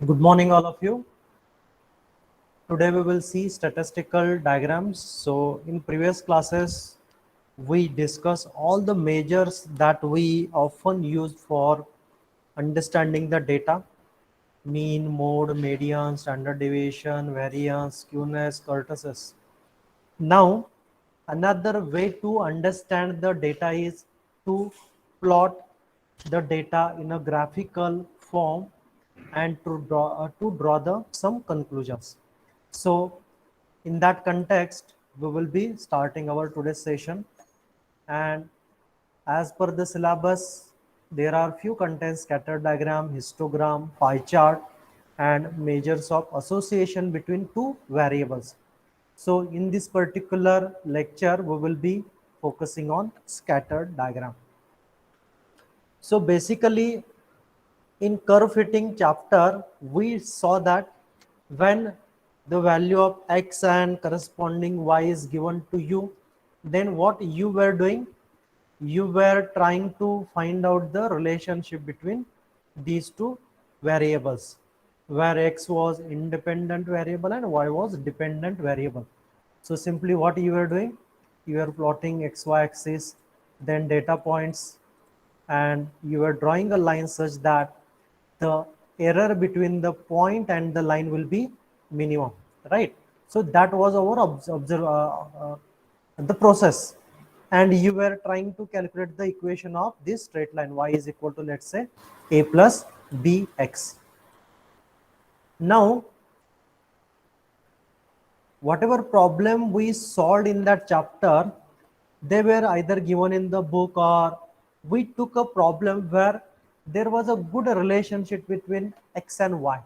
Good morning, all of you. Today we will see statistical diagrams. So in previous classes, we discuss all the measures that we often use for understanding the data: mean, mode, median, standard deviation, variance, skewness, kurtosis. Now, another way to understand the data is to plot the data in a graphical form and to draw the some conclusions. So, in that context, we will be starting our today's session. And as per the syllabus, there are few contents: scatter diagram, histogram, pie chart, and measures of association between two variables. So in this particular lecture, we will be focusing on scatter diagram. So basically, in curve fitting chapter, we saw that when the value of x and corresponding y is given to you, then what you were doing? You were trying to find out the relationship between these two variables, where x was independent variable and y was dependent variable. So simply what you are doing, you are plotting xy axis, then data points, and you are drawing a line such that the error between the point and the line will be minimum, right? So that was our the process, and you were trying to calculate the equation of this straight line: y is equal to, let's say, a plus bx. Now whatever problem we solved in that chapter, they were either given in the book, or we took a problem where there was a good relationship between x and y.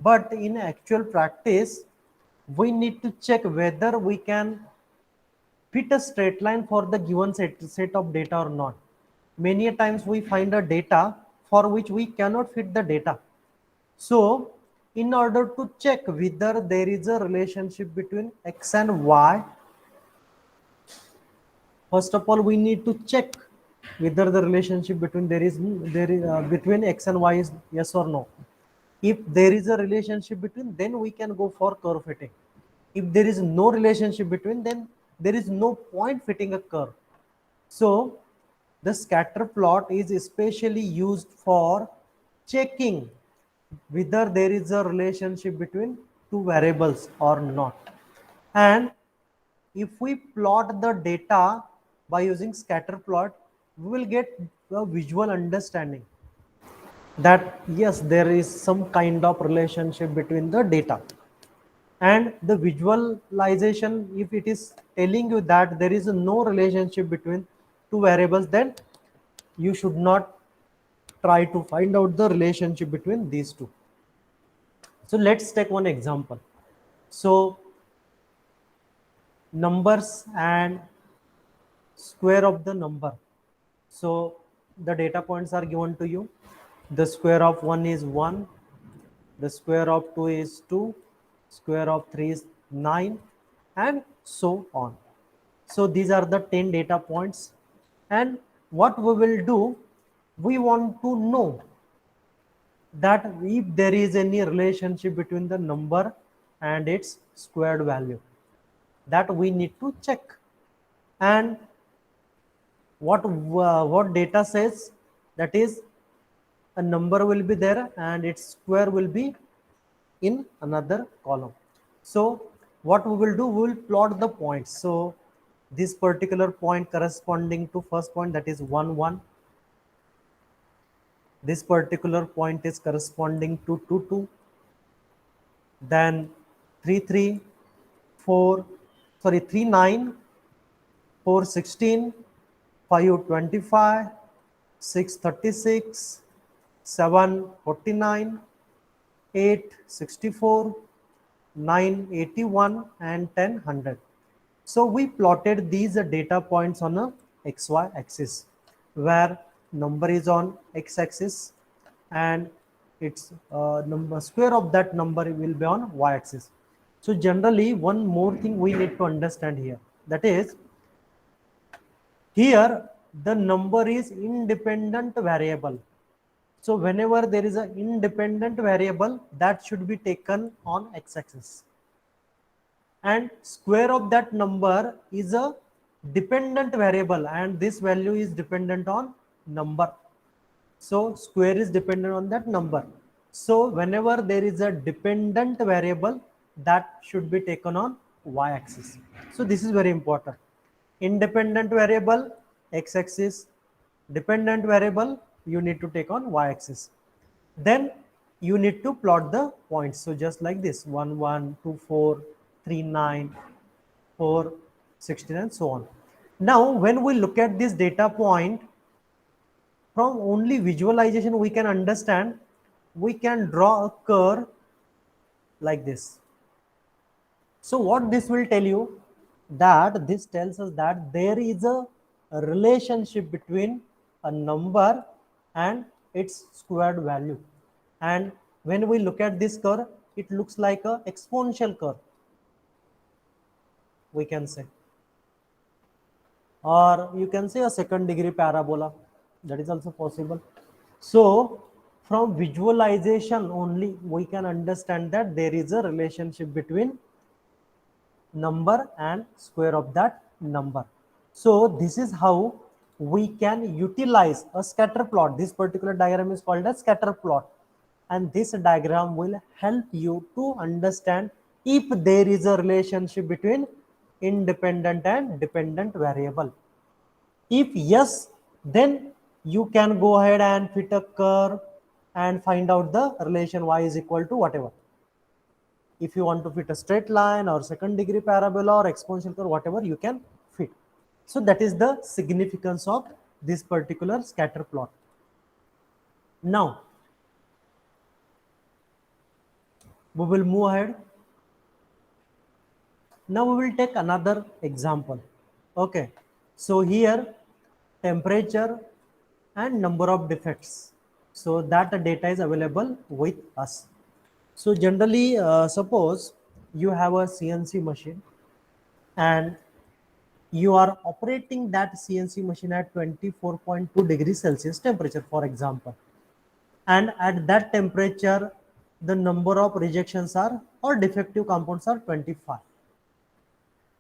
But in actual practice, we need to check whether we can fit a straight line for the given set of data or not. Many a times we find a data for which we cannot fit the data. So in order to check whether there is a relationship between x and y, first of all we need to check whether the relationship between between x and y is yes or no. If there is a relationship between, then we can go for curve fitting. If there is no relationship between, then there is no point fitting a curve. So the scatter plot is especially used for checking whether there is a relationship between two variables or not. And if we plot the data by using scatter plot, we will get a visual understanding that yes, there is some kind of relationship between the data. And the visualization, if it is telling you that there is no relationship between two variables, then you should not try to find out the relationship between these two. So let's take one example. So numbers and square of the number. So the data points are given to you. The square of 1 is 1, the square of 2 is 2, square of 3 is 9, and so on. So these are the 10 data points. And what we will do, we want to know that if there is any relationship between the number and its squared value, that we need to check. And what data says, that is, a number will be there and its square will be in another column. So what we will do, we will plot the points. So this particular point corresponding to first point, that is 1 1. This particular point is corresponding to 2 2. Then 3 3, 4, sorry, 3 9, 4 16, 5 25, 6 36, 7 49, 8 64, 9 81, and 10 100. So we plotted these data points on a xy axis, where number is on x axis and its number square of that number will be on y axis. So generally, one more thing we need to understand here, that is, here the number is independent variable. So whenever there is an independent variable, that should be taken on x-axis, and square of that number is a dependent variable, and this value is dependent on number. So square is dependent on that number. So whenever there is a dependent variable, that should be taken on y-axis. So this is very important. Independent variable, x-axis. Dependent variable, you need to take on y-axis. Then you need to plot the points. So just like this, 1, 1, 2, 4, 3, 9, 4, 16, and so on. Now, when we look at this data point, from only visualization we can understand, we can draw a curve like this. So what this will tell you, that this tells us that there is a relationship between a number and its squared value. And when we look at this curve, it looks like a exponential curve, we can say, or you can say a second degree parabola, that is also possible. So from visualization only we can understand that there is a relationship between number and square of that number. So this is how we can utilize a scatter plot. This particular diagram is called a scatter plot, and this diagram will help you to understand if there is a relationship between independent and dependent variable. If yes, then you can go ahead and fit a curve and find out the relation y is equal to whatever. If you want to fit a straight line or second degree parabola or exponential curve, whatever you can fit. So that is the significance of this particular scatter plot. Now we will move ahead. Now we will take another example. Okay, so here temperature and number of defects. So that data is available with us. So generally, suppose you have a CNC machine and you are operating that CNC machine at 24.2 degrees Celsius temperature, for example. And at that temperature, the number of rejections are or defective compounds are 25.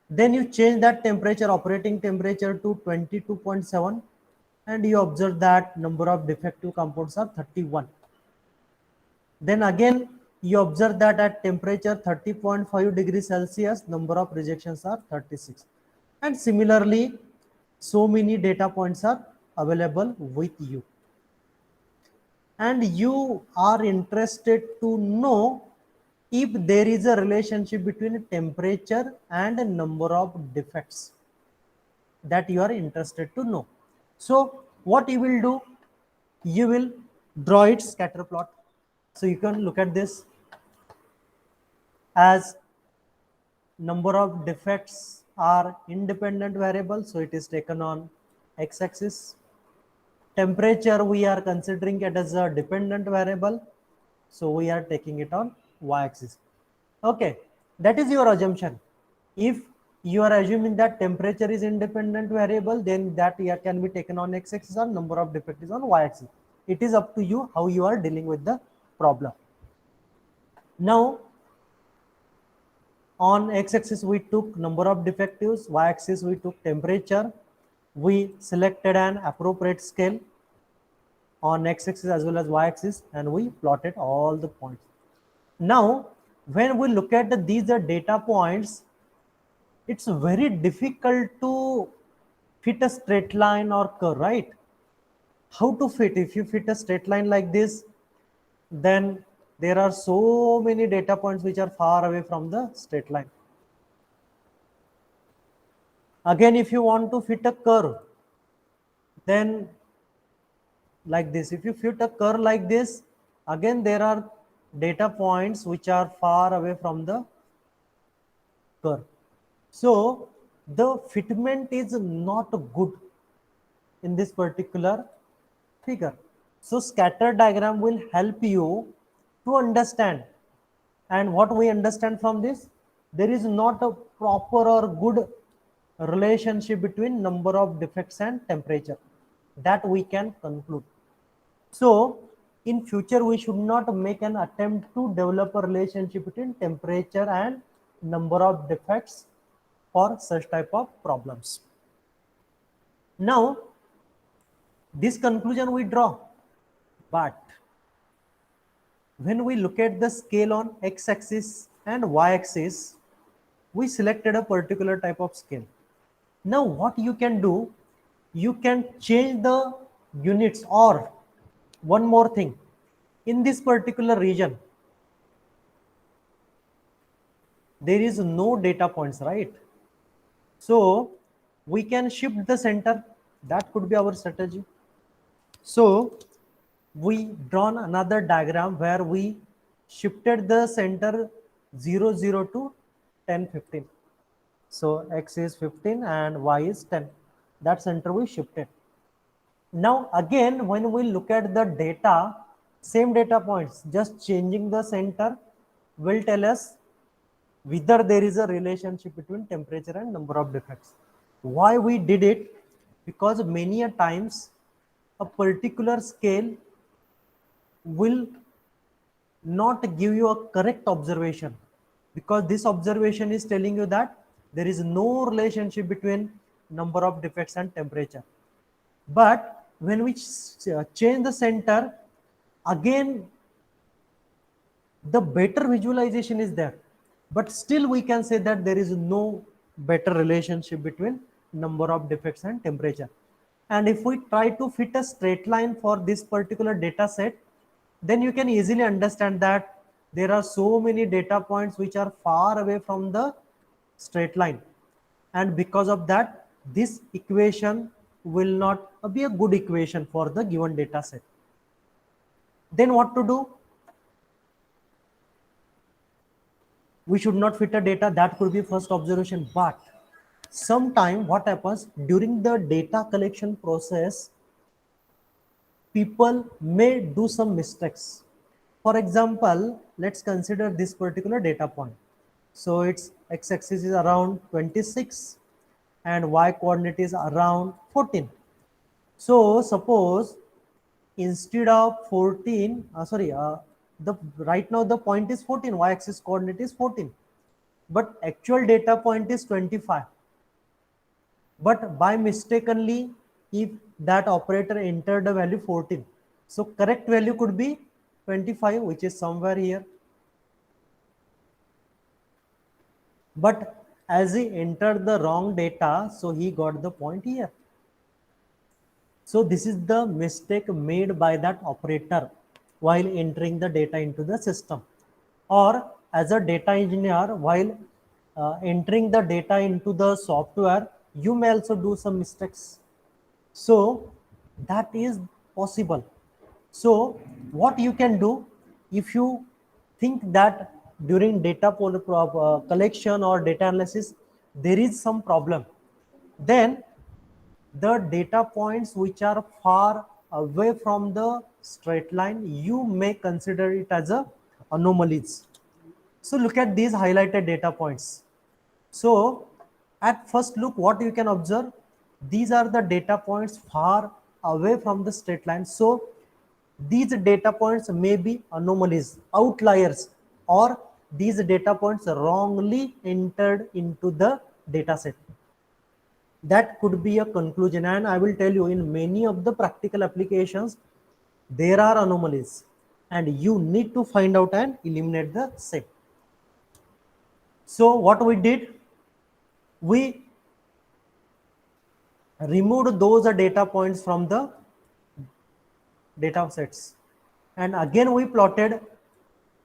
Then you change that temperature, operating temperature, to 22.7, and you observe that number of defective compounds are 31. Then again you observe that at temperature 30.5 degrees Celsius, number of rejections are 36. And similarly, so many data points are available with you. And you are interested to know if there is a relationship between temperature and number of defects, that you are interested to know. So what you will do, you will draw its scatter plot. So you can look at this as number of defects are independent variable, so it is taken on x-axis. Temperature we are considering it as a dependent variable, so we are taking it on y-axis. Okay, that is your assumption. If you are assuming that temperature is independent variable, then that can be taken on x-axis, or number of defect is on y-axis. It is up to you how you are dealing with the problem. Now on x-axis we took number of defectives, y-axis we took temperature. We selected an appropriate scale on x-axis as well as y-axis, and we plotted all the points. Now when we look at these data points, it's very difficult to fit a straight line or curve, right? How to fit? If you fit a straight line like this, then there are so many data points which are far away from the straight line. Again, if you want to fit a curve, then like this, if you fit a curve like this, again there are data points which are far away from the curve. So the fitment is not good in this particular figure. So scatter diagram will help you to understand. And what we understand from this, there is not a proper or good relationship between number of defects and temperature, that we can conclude. So in future we should not make an attempt to develop a relationship between temperature and number of defects for such type of problems. Now, this conclusion we draw, but when we look at the scale on x-axis and y-axis, we selected a particular type of scale. Now what you can do, you can change the units, or one more thing, in this particular region there is no data points, right? So we can shift the center. That could be our strategy. So we drawn another diagram where we shifted the center 0 0 to 10 15. So x is 15 and y is 10. That center we shifted. Now again, when we look at the data, same data points, just changing the center will tell us whether there is a relationship between temperature and number of defects. Why we did it? Because many a times a particular scale will not give you a correct observation, because this observation is telling you that there is no relationship between number of defects and temperature. But when we change the center, again the better visualization is there, but still we can say that there is no better relationship between number of defects and temperature. And if we try to fit a straight line for this particular data set, then you can easily understand that there are so many data points which are far away from the straight line, and because of that this equation will not be a good equation for the given data set. Then what to do? We should not fit a data. That could be first observation, but sometime what happens during the data collection process, people may do some mistakes. For example, let's consider this particular data point. So its x-axis is around 26 and y coordinate is around 14. So suppose instead of 14, the right now the point is 14, y-axis coordinate is 14, but actual data point is 25. But by mistakenly, if that operator entered the value 14, so correct value could be 25, which is somewhere here. But as he entered the wrong data, so he got the point here. So this is the mistake made by that operator while entering the data into the system. Or as a data engineer, while entering the data into the software, you may also do some mistakes. So that is possible. So what you can do, if you think that during data collection or data analysis there is some problem, then the data points which are far away from the straight line, you may consider it as a anomalies. So look at these highlighted data points. So at first look, what you can observe, these are the data points far away from the straight line. So these data points may be anomalies, outliers, or these data points wrongly entered into the data set. That could be a conclusion, and I will tell you, in many of the practical applications there are anomalies and you need to find out and eliminate the same. So what we did, we removed those data points from the data sets, and again we plotted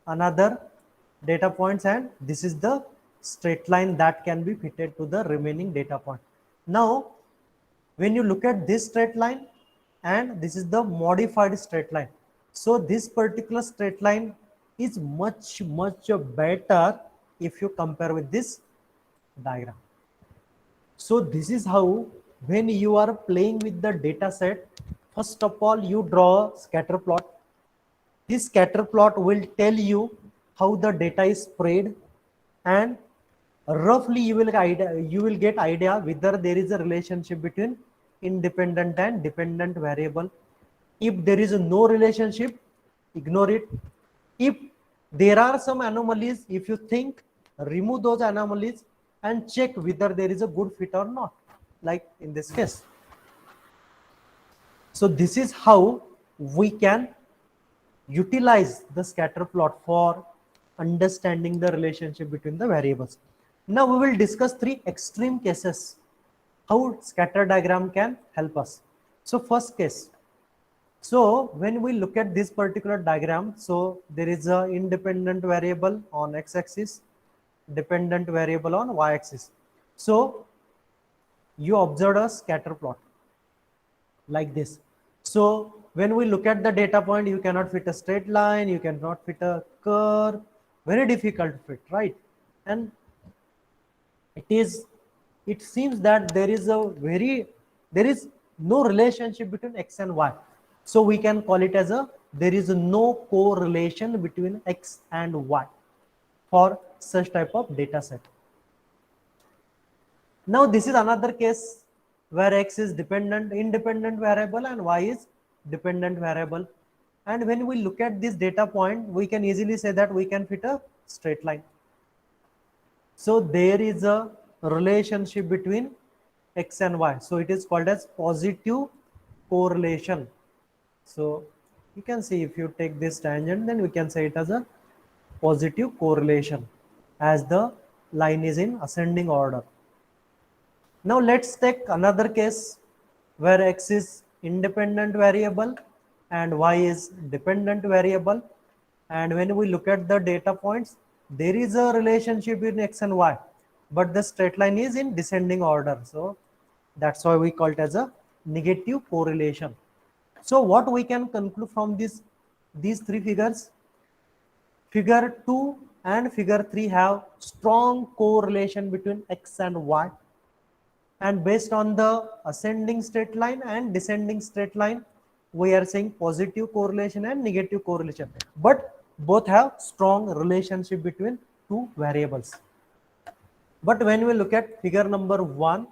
another data points, and this is the straight line that can be fitted to the remaining data point. Now when you look at this straight line, and this is the modified straight line, so this particular straight line is much better if you compare with this diagram. So this is how, when you are playing with the data set, first of all you draw a scatter plot. This scatter plot will tell you how the data is spread, and roughly you will get idea whether there is a relationship between independent and dependent variable. If there is no relationship, ignore it. If there are some anomalies, if you think, remove those anomalies and check whether there is a good fit or not, like in this case. So this is how we can utilize the scatter plot for understanding the relationship between the variables. Now we will discuss three extreme cases how scatter diagram can help us. So first case, so when we look at this particular diagram, so there is a independent variable on x-axis, dependent variable on y-axis. So you observe a scatter plot like this. So when we look at the data point, you cannot fit a straight line, you cannot fit a curve, very difficult to fit, right? And it seems that there is no relationship between x and y. So we can call it as there is no correlation between x and y for such type of data set. Now this is another case where x is independent variable and y is dependent variable. And when we look at this data point, we can easily say that we can fit a straight line. So there is a relationship between x and y. So it is called as positive correlation. So you can see if you take this tangent, then we can say it as a positive correlation as the line is in ascending order. Now let's take another case where x is independent variable and y is dependent variable. And when we look at the data points, there is a relationship in x and y, but the straight line is in descending order. So that's why we call it as a negative correlation. So what we can conclude from these three figures, figure 2 and figure 3 have strong correlation between x and y. And based on the ascending straight line and descending straight line, we are saying positive correlation and negative correlation, but both have strong relationship between two variables. But when we look at figure number 1,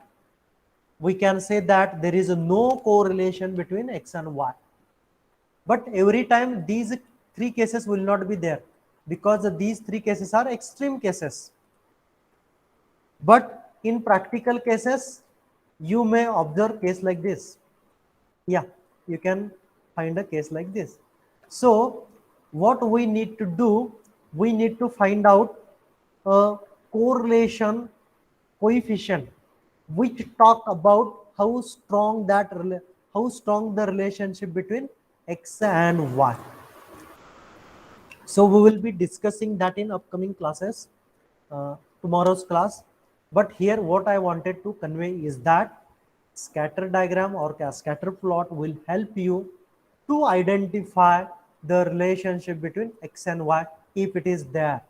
we can say that there is no correlation between x and y. But every time these three cases will not be there, because these three cases are extreme cases. But in practical cases, you may observe case like this. Yeah, you can find a case like this. So what we need to do, we need to find out a correlation coefficient which talk about how strong the relationship between x and y. So we will be discussing that in upcoming classes, tomorrow's class. But here what I wanted to convey is that scatter diagram or scatter plot will help you to identify the relationship between x and y if it is there.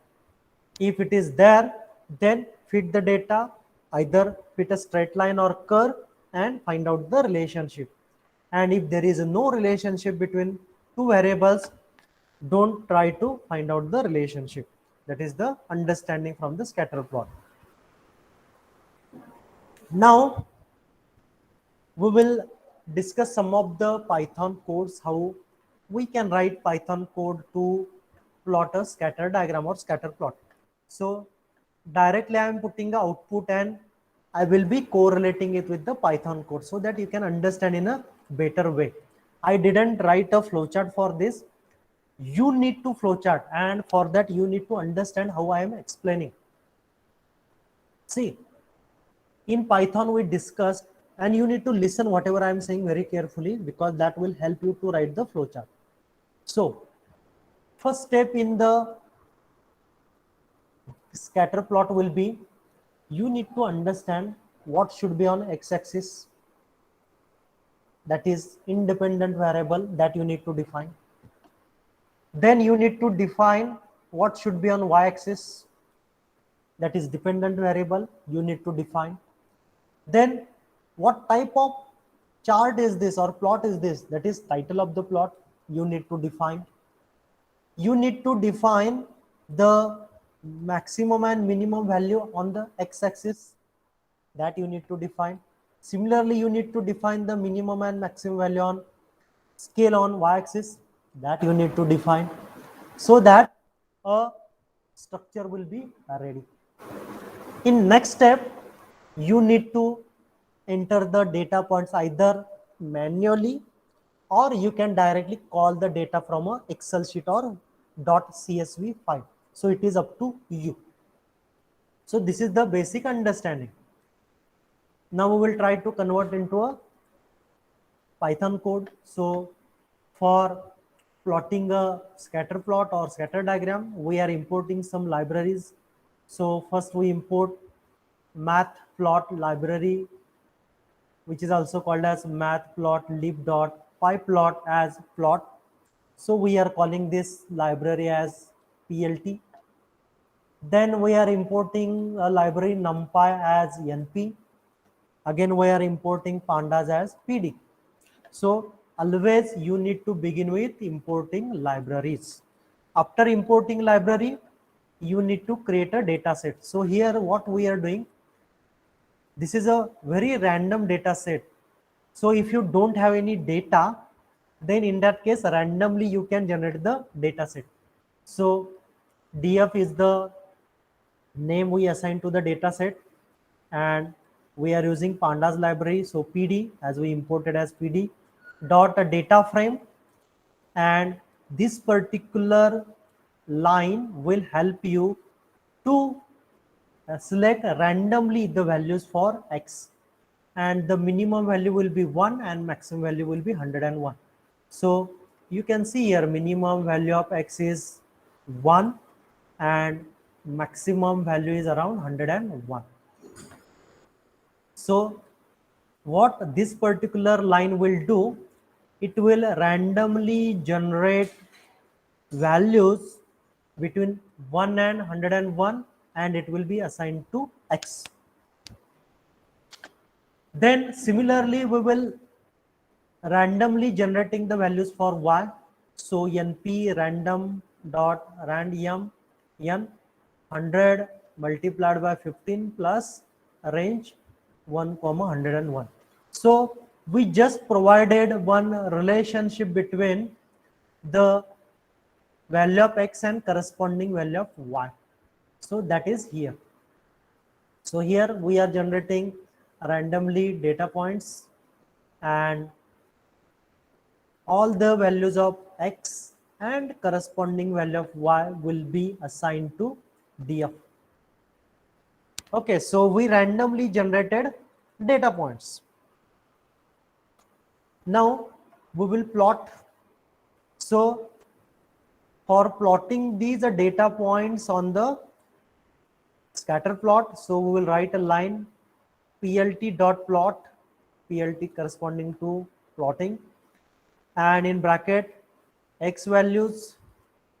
If it is there, then fit the data, either fit a straight line or curve and find out the relationship. And if there is no relationship between two variables, don't try to find out the relationship. That is the understanding from the scatter plot. Now we will discuss some of the Python codes, how we can write Python code to plot a scatter diagram or scatter plot. So directly I am putting the output and I will be correlating it with the Python code so that you can understand in a better way. I didn't write a flowchart for this. You need to flowchart, and for that you need to understand how I am explaining. See, in Python we discussed, and you need to listen whatever I am saying very carefully, because that will help you to write the flowchart. So first step in the scatter plot will be, you need to understand what should be on x-axis, that is independent variable that you need to define. Then you need to define what should be on y-axis, that is dependent variable you need to define. Then what type of chart is this or plot is this, that is title of the plot you need to define. You need to define the maximum and minimum value on the x-axis, that you need to define. Similarly, you need to define the minimum and maximum value on scale on y-axis. that you need to define so that a structure will be ready. In next step, you need to enter the data points either manually or you can directly call the data from a Excel sheet or .csv file. So it is up to you. So this is the basic understanding. Now we will try to convert into a Python code. So for plotting a scatter plot or scatter diagram, we are importing some libraries. So first we import matplot library, which is also called as matplotlib.pyplot as plot. So we are calling this library as PLT. Then we are importing a library NumPy as NP. Again, we are importing pandas as PD. So always you need to begin with importing libraries. After importing library, you need to create a data set. So here what we are doing, this is a very random data set. So if you don't have any data, then in that case randomly you can generate the data set. So df is the name we assign to the data set, and we are using pandas library. So PD, as we imported as PD dot a data frame, and this particular line will help you to select randomly the values for x, and the minimum value will be 1 and maximum value will be 101. So you can see here minimum value of x is 1 and maximum value is around 101. So what this particular line will do, it will randomly generate values between 1 and 101 and it will be assigned to x. Then similarly we will randomly generating the values for y. So np random dot random n 100 multiplied by 15 plus range 1 comma 101. So we just provided one relationship between the value of x and corresponding value of y. So that is here. So here we are generating randomly data points and all the values of x and corresponding value of y will be assigned to df. Okay, so we randomly generated data points. Now we will plot. So for plotting these data points on the scatter plot, so we will write a line plt dot plot, plt corresponding to plotting, and in bracket x values,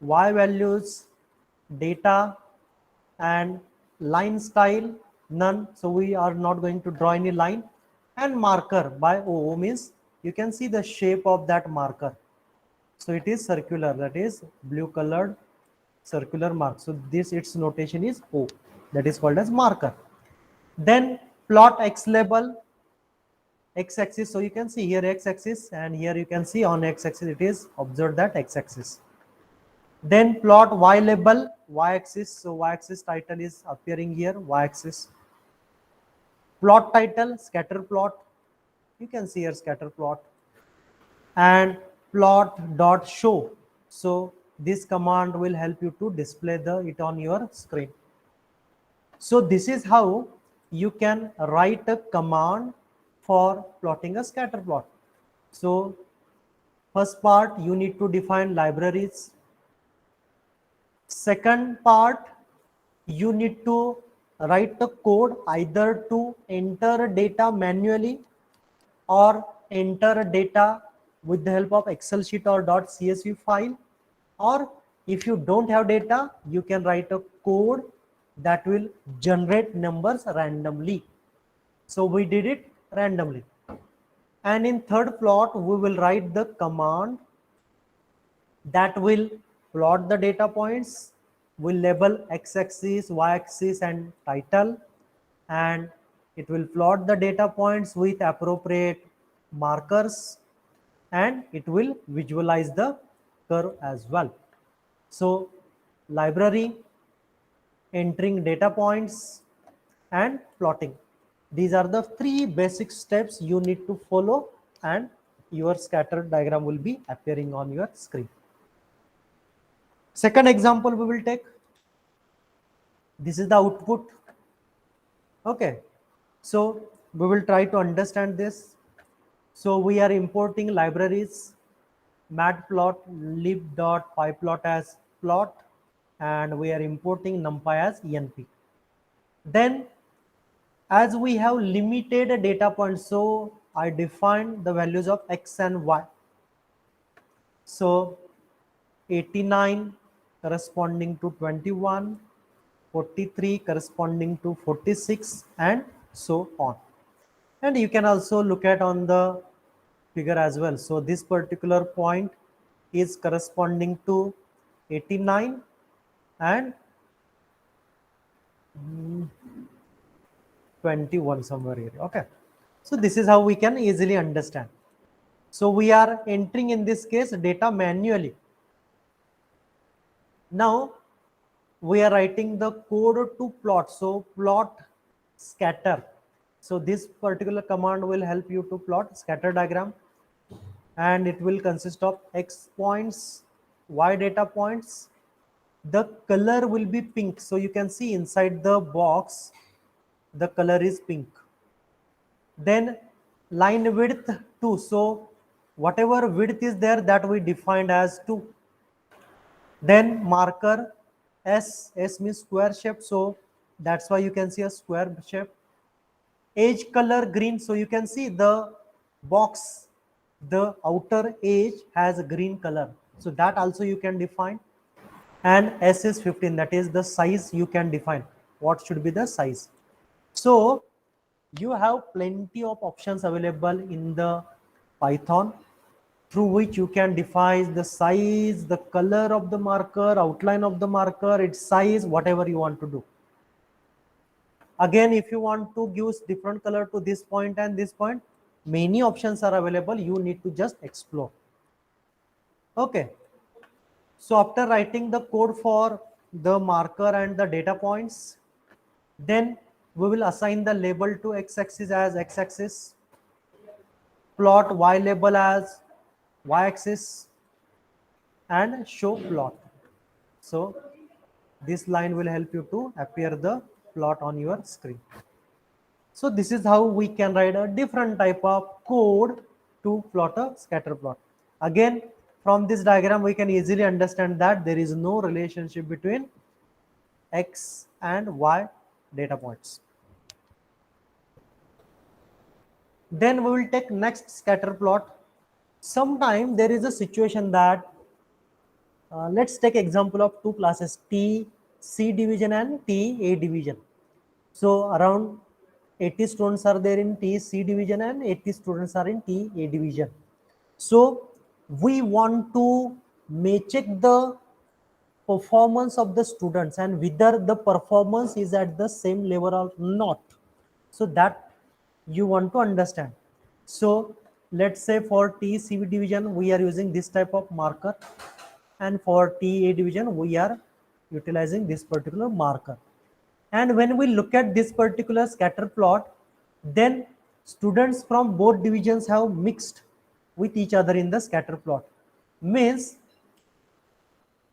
y values, data, and line style none. So we are not going to draw any line, and marker by O means you can see the shape of that marker. So it is circular, that is blue colored circular mark. So this its notation is O, that is called as marker. Then plot x label, x axis. So you can see here x axis, and here you can see on x axis it is observed that x axis. Then plot y label, y axis. So y axis title is appearing here, y axis. Plot title, scatter plot. You can see here scatter plot. And plot dot show. So this command will help you to display it on your screen. So this is how you can write a command for plotting a scatter plot. So first part, you need to define libraries. Second part, you need to write the code either to enter data manually or enter data with the help of Excel sheet or .csv file, or if you don't have data, you can write a code that will generate numbers randomly. So we did it randomly. And in third plot, we will write the command that will plot the data points, will label x-axis, y-axis and title, and it will plot the data points with appropriate markers, and it will visualize the curve as well. So library, entering data points, and plotting. These are the three basic steps you need to follow, and your scatter diagram will be appearing on your screen. Second example we will take. This is the output. Okay, so we will try to understand this. So we are importing libraries, matplot, lib.pyplot as plot, and we are importing numpy as enp. Then as we have limited data points, so I define the values of x and y. So 89 corresponding to 21, 43 corresponding to 46, and so on. And you can also look at on the figure as well. So this particular point is corresponding to 89 and 21 somewhere here. Okay, so this is how we can easily understand. So we are entering in this case data manually. Now we are writing the code to plot. So plot scatter. So this particular command will help you to plot scatter diagram, and it will consist of x points, y data points. The color will be pink. So you can see inside the box, the color is pink. Then line width 2. So whatever width is there, that we defined as 2. Then marker S means square shape. So that's why you can see a square shape. Edge color green. So you can see the box, the outer edge has a green color. So that also you can define. And S is 15. That is the size you can define. What should be the size? So you have plenty of options available in the Python, through which you can define the size, the color of the marker, outline of the marker, its size, whatever you want to do. Again, if you want to give different color to this point and this point, many options are available. You need to just explore. Okay. So after writing the code for the marker and the data points, then we will assign the label to x-axis as x-axis, plot y label as y-axis, and show plot. So this line will help you to appear the plot on your screen. So this is how we can write a different type of code to plot a scatter plot. Again, from this diagram, we can easily understand that there is no relationship between x and y data points. Then we will take next scatter plot. Sometime there is a situation that let's take example of two classes, T C division and T A division. So around 80 students are there in T C division and 80 students are in T A division. So we want to check the performance of the students and whether the performance is at the same level or not. So that you want to understand. So let's say for TCB division, we are using this type of marker, and for TA division, we are utilizing this particular marker. And when we look at this particular scatter plot, then students from both divisions have mixed with each other in the scatter plot. Means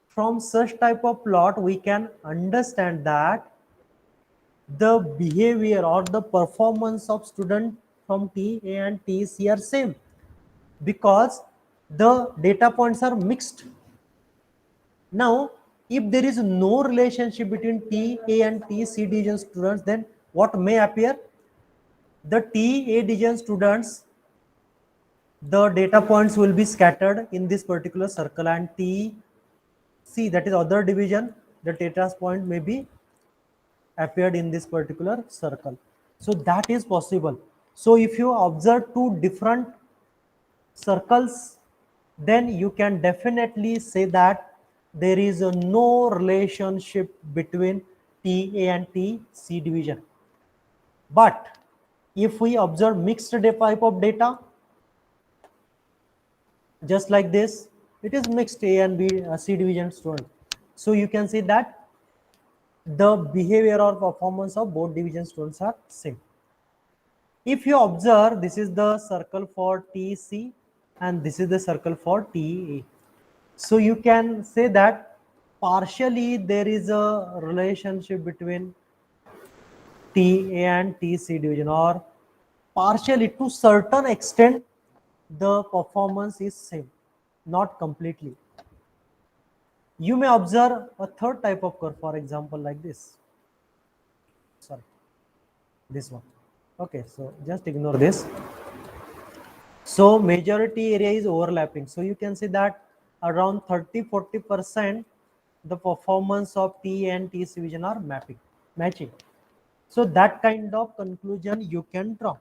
from such type of plot, we can understand that the behavior or the performance of student from TA and TC are same, because the data points are mixed. Now, if there is no relationship between TA and TC division students, then what may appear? The TA division students, the data points will be scattered in this particular circle, and TC, that is other division, the data point may be appeared in this particular circle. So that is possible. So if you observe two different circles, then you can definitely say that there is no relationship between TA and TC division. But if we observe mixed type of data, just like this, It is mixed A and B C division student. So you can see that the behavior or performance of both division students are same. If you observe, this is the circle for TC and this is the circle for TA. So you can say that partially there is a relationship between TA and TC division, or partially to certain extent the performance is same, not completely. You may observe a third type of curve, for example, like this. Sorry, this one. Okay, so just ignore this. So majority area is overlapping. So you can see that around 30-40% the performance of T and T division are matching. So that kind of conclusion you can draw.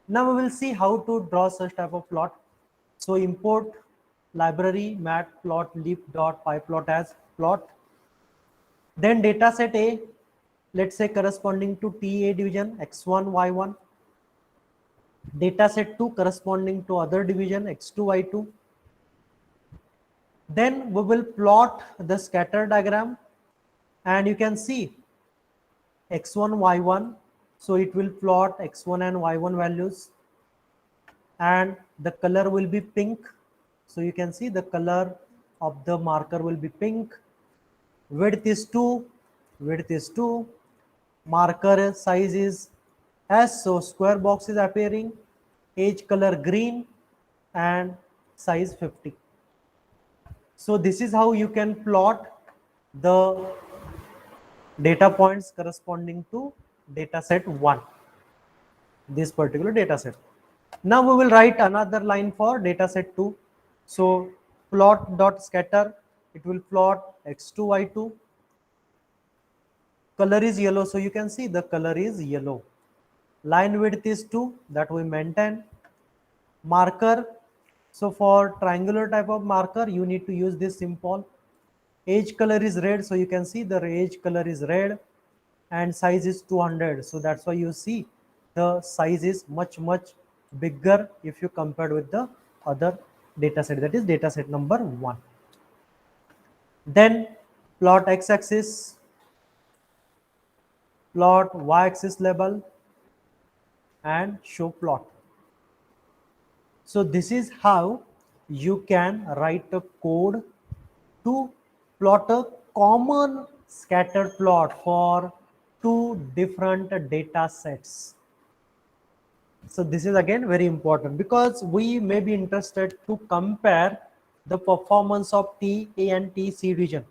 Now we will see how to draw such type of plot. So import library matplotlib.pyplot as plot. Then data set A, let's say corresponding to TA division x1, y1. Data set 2 corresponding to other division x2, y2. Then we will plot the scatter diagram and you can see x1, y1. So it will plot x1 and y1 values and the color will be pink. So you can see the color of the marker will be pink. Width is 2, width is 2, marker size is S, so square box is appearing, edge color green and size 50. So this is how you can plot the data points corresponding to data set 1, this particular data set. Now we will write another line for data set 2. So plot dot scatter, it will plot x2, y2. Color is yellow, so you can see the color is yellow. Line width is 2, that we maintain. Marker, so for triangular type of marker you need to use this symbol. Edge color is red, so you can see the edge color is red and size is 200. So that's why you see the size is much bigger if you compare with the other data set, that is data set number 1. Then plot x-axis, plot y-axis label and show plot. So this is how you can write a code to plot a common scatter plot for two different data sets. So this is again very important because we may be interested to compare the performance of TA and TC division.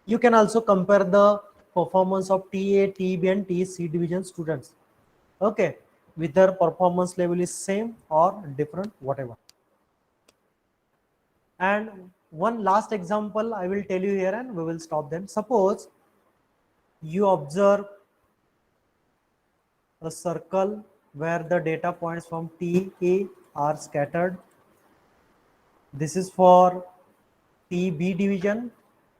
You can also compare the performance of TA, TB and TC division students. Okay, whether performance level is same or different, whatever. And one last example I will tell you here and we will stop then. Suppose you observe a circle where the data points from TA are scattered. This is for TB division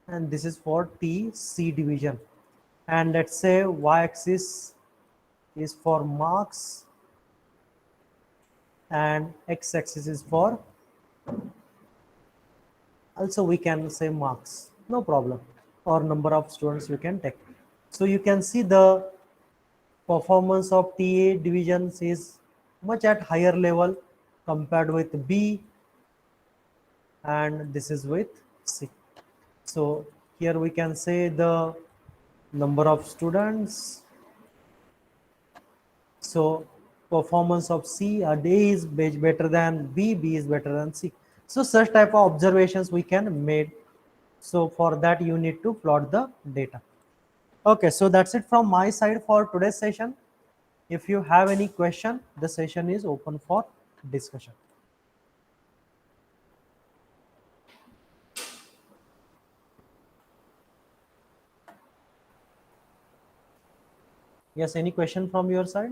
and this is for TC division. And let's say y-axis is for marks and x-axis is for, also we can say marks, no problem, or number of students you can take. So you can see the performance of TA divisions is much at higher level compared with B, and this is with C. So here we can say the number of students. So performance of C, a D is better than B, B is better than C. So such type of observations we can make. So for that you need to plot the data. Okay, so that's it from my side for today's session. If you have any question, the session is open for discussion. Yes, any question from your side?